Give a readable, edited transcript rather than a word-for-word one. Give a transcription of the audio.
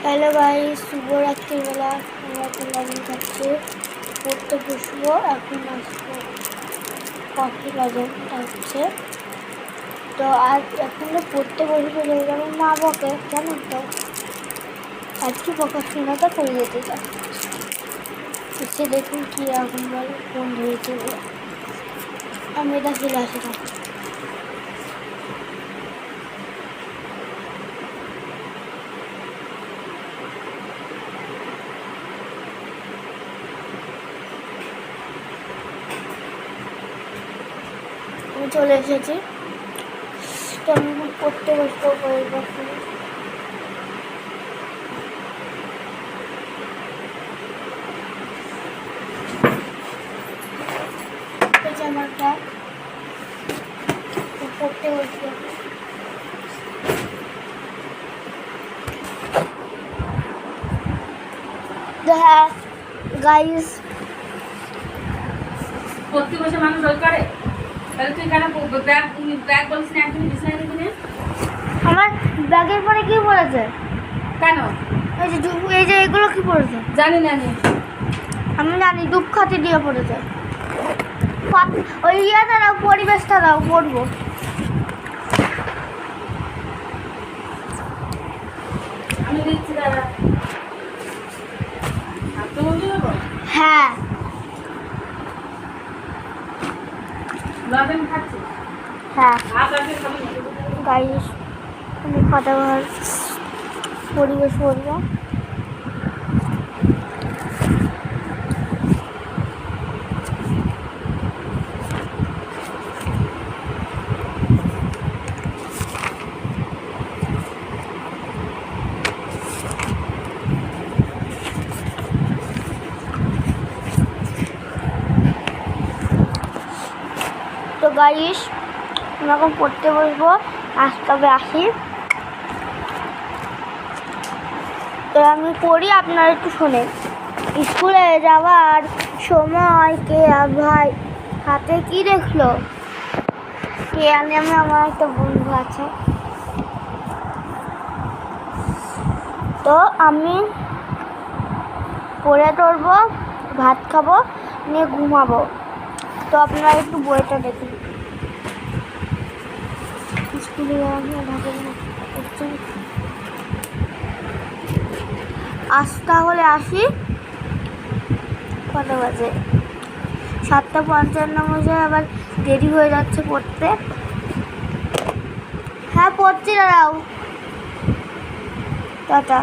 Hello guys, শুভরাত্রিবেলা। আমরা এখন line খাচ্ছি, পড়তে বসবো। এখন আসবো কফি বাজারটা হচ্ছে। তো আজ এখন পড়তে বসবো, যেমন মা বকে জানেন তো, আজকে পড়াশোনাটা করে যেতে চাই। এসে দেখুন কি এখন বলে ফোন ধরেছে, আমি এটা ফেলে আসি না। আমি চলে এসেছি, তো আমি পড়তে বসবো। আমারটা পড়তে বসবো। হ্যাঁ গাইস, পড়তে বসে মানুষ রোজ করে, তাহলে তুই কেন ব্যাগ বলছিস না একদিন বিছানায় রেখে নে? আমার ব্যাগের পরে কি পড়েছে? কেন? এই যে এগুলো কি পড়েছে জানি না। আমি জানি, দুঃখাতে দিয়ে পড়েছে। ওই ইয়েটা দাও, পরিবেশটা দাও, পড়বো। আমি দিচ্ছি দাদা। হ্যাঁ, লবণ খাচ্ছি। হ্যাঁ খাবো। গাইস, আমি খাতাঘর পরিবেশ পড়বো। তো গাইস, আমি এখন পড়তে বসবো, তবে আসি। তো আমি পড়ি, আপনারা একটু শোনেন। স্কুলে যাওয়ার সময় কে ভাই হাতে কি দেখলো? কে আনে? আমার একটা বন্ধু আছে। তো আমি পড়ে ধরবো, ভাত খাবো, নিয়ে ঘুমাবো। তো আপনারা একটু বইটা দেখুন। স্কুলে তাহলে আসি। কত বাজে? 7:55 বাজে। আবার দেরি হয়ে যাচ্ছে পড়তে। হ্যাঁ পড়ছি, দাঁড়াও। টাটা।